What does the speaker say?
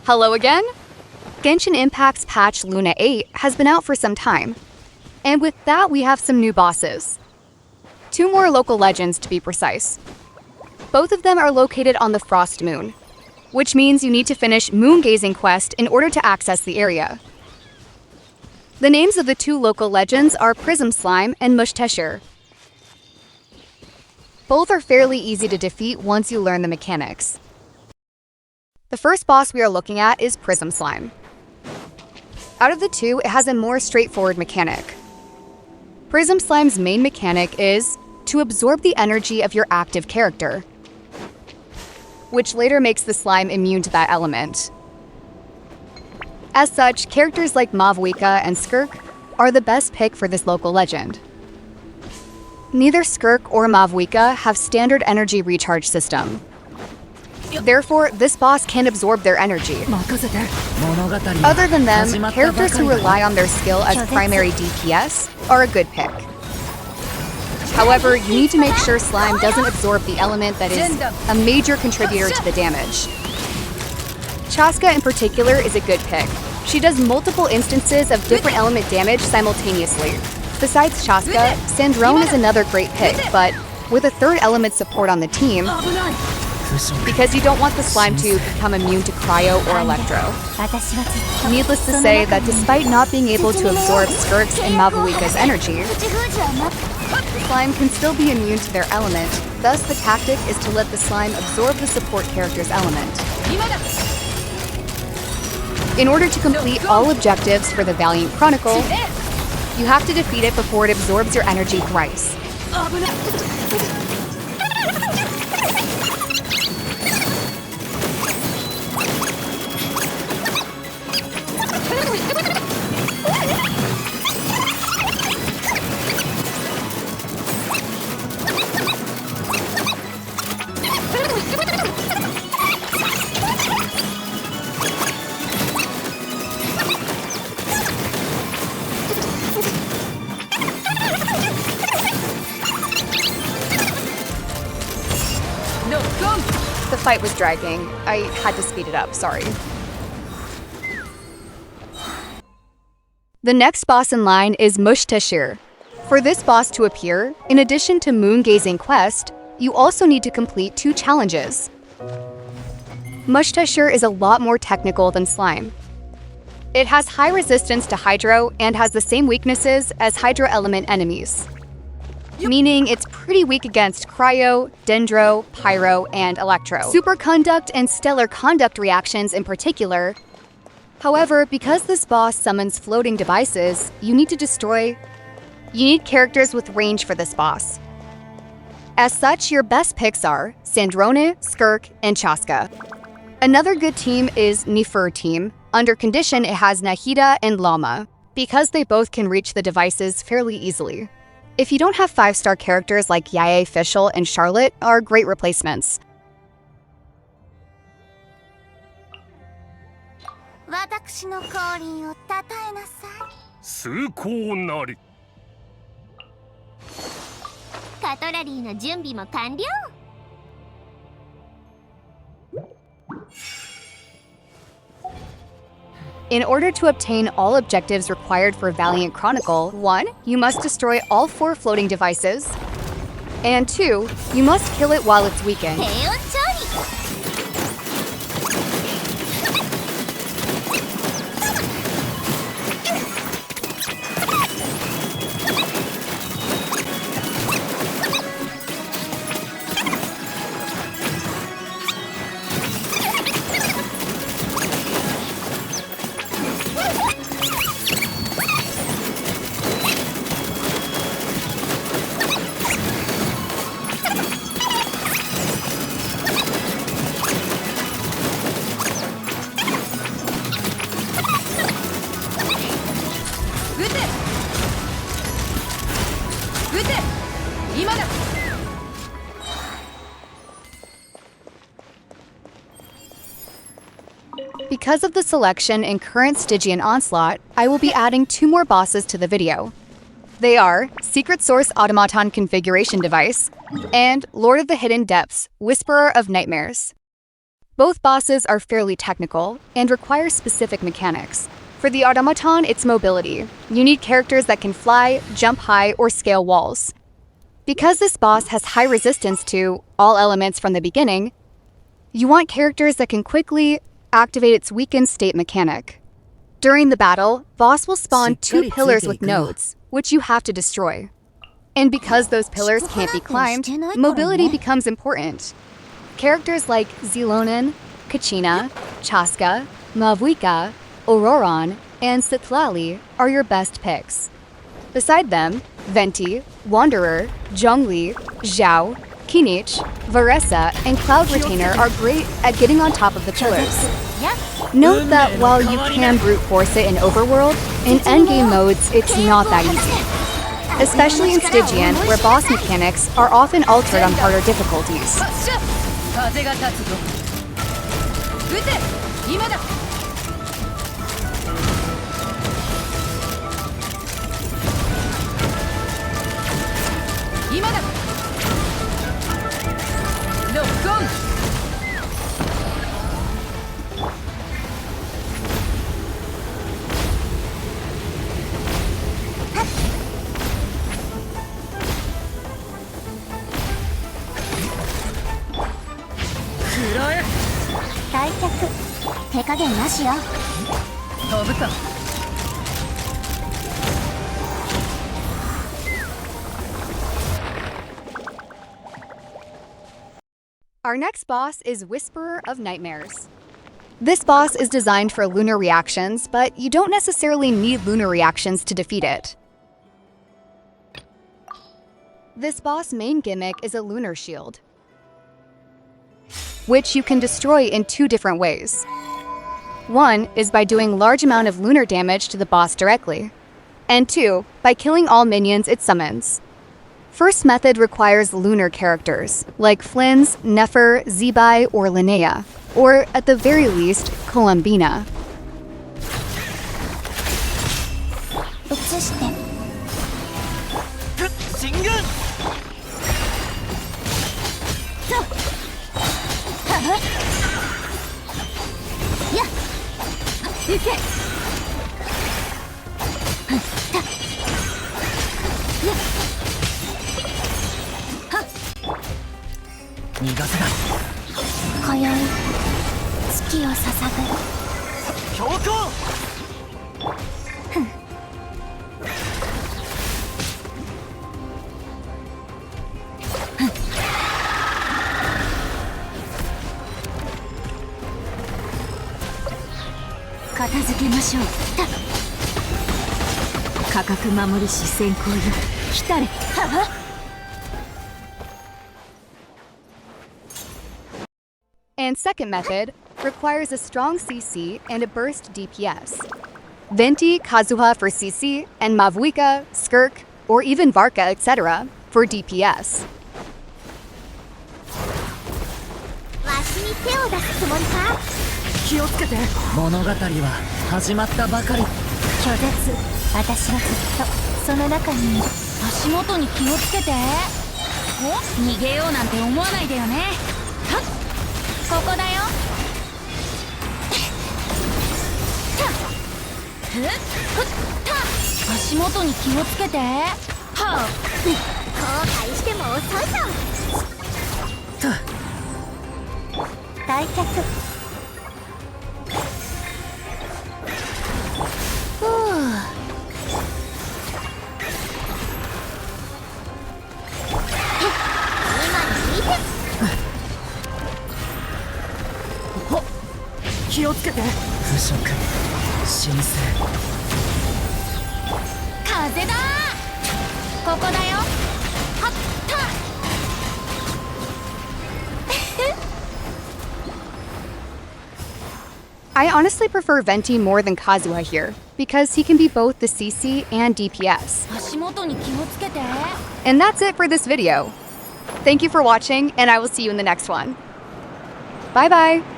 Hello again? Genshin Impact's patch Luna 8 has been out for some time. And with that, we have some new bosses. 2 more local legends, to be precise. Both of them are located on the Frost Moon, which means you need to finish Moon Gazing Quest in order to access the area. The names of the 2 local legends are Prism Slime and Mushteshir. Both are fairly easy to defeat once you learn the mechanics. The first boss we are looking at is Prism Slime. Out of the 2, it has a more straightforward mechanic. Prism Slime's main mechanic is to absorb the energy of your active character, which later makes the slime immune to that element. As such, characters like Mavwika and Skirk are the best pick for this local legend. Neither Skirk or Mavwika have standard energy recharge system. Therefore, this boss can absorb their energy. Other than them, characters who rely on their skill as primary DPS are a good pick. However, you need to make sure Slime doesn't absorb the element that is a major contributor to the damage. Chaska in particular is a good pick. She does multiple instances of different element damage simultaneously. Besides Chaska, Sandrone is another great pick, but with a 3rd element support on the team, because you don't want the slime to become immune to cryo or electro. Needless to say that despite not being able to absorb Skirk's and Mavwika's energy, the slime can still be immune to their element. Thus, the tactic is to let the slime absorb the support character's element. In order to complete all objectives for the Valiant Chronicle, you have to defeat it before it absorbs your energy thrice. The fight was dragging. I had to speed it up, sorry. The next boss in line is Mushteshir. For this boss to appear, in addition to Moon Gazing Quest, you also need to complete 2 challenges. Mushteshir is a lot more technical than Slime. It has high resistance to Hydro and has the same weaknesses as Hydro element enemies, meaning it's pretty weak against Cryo, Dendro, Pyro, and Electro. Superconduct and Stellar Conduct reactions in particular. However, because this boss summons floating devices, you need characters with range for this boss. As such, your best picks are Sandrone, Skirk, and Chaska. Another good team is Nifur team. Under condition, it has Nahida and Lama, because they both can reach the devices fairly easily. If you don't have 5-star characters like Yae, Fischl, and Charlotte are great replacements. In order to obtain all objectives required for Valiant Chronicle, 1. You must destroy all 4 floating devices, and 2. You must kill it while it's weakened. Because of the selection in current Stygian Onslaught, I will be adding 2 more bosses to the video. They are Secret Source Automaton Configuration Device and Lord of the Hidden Depths, Whisperer of Nightmares. Both bosses are fairly technical and require specific mechanics. For the Automaton, it's mobility. You need characters that can fly, jump high, or scale walls. Because this boss has high resistance to all elements from the beginning, you want characters that can quickly activate its weakened state mechanic. During the battle, boss will spawn 2 pillars with nodes, which you have to destroy. And because those pillars can't be climbed, mobility becomes important. Characters like Zilonin, Kachina, Chaska, Mavuika, Auroron, and Citlali are your best picks. Beside them, Venti, Wanderer, Zhongli, Zhao, Kinich, Varesa, and Cloud Retainer are great at getting on top of the pillars. Note that while you can brute force it in Overworld, in endgame modes it's not that easy. Especially in Stygian, where boss mechanics are often altered on harder difficulties. Our next boss is Whisperer of Nightmares. This boss is designed for lunar reactions, but you don't necessarily need lunar reactions to defeat it. This boss' main gimmick is a lunar shield, which you can destroy in 2 different ways. One is by doing large amount of lunar damage to the boss directly, and 2, by killing all minions it summons. First method requires lunar characters, like Flynn's, Nefer, Zebai, or Linnea, or at the very least, Columbina. And second method requires a strong CC and a burst DPS. Venti, Kazuha for CC, and Mavuika, Skirk, or even Varka, etc. for DPS. I honestly prefer Venti more than Kazuha here, because he can be both the CC and DPS. And that's it for this video. Thank you for watching, and I will see you in the next one. Bye bye!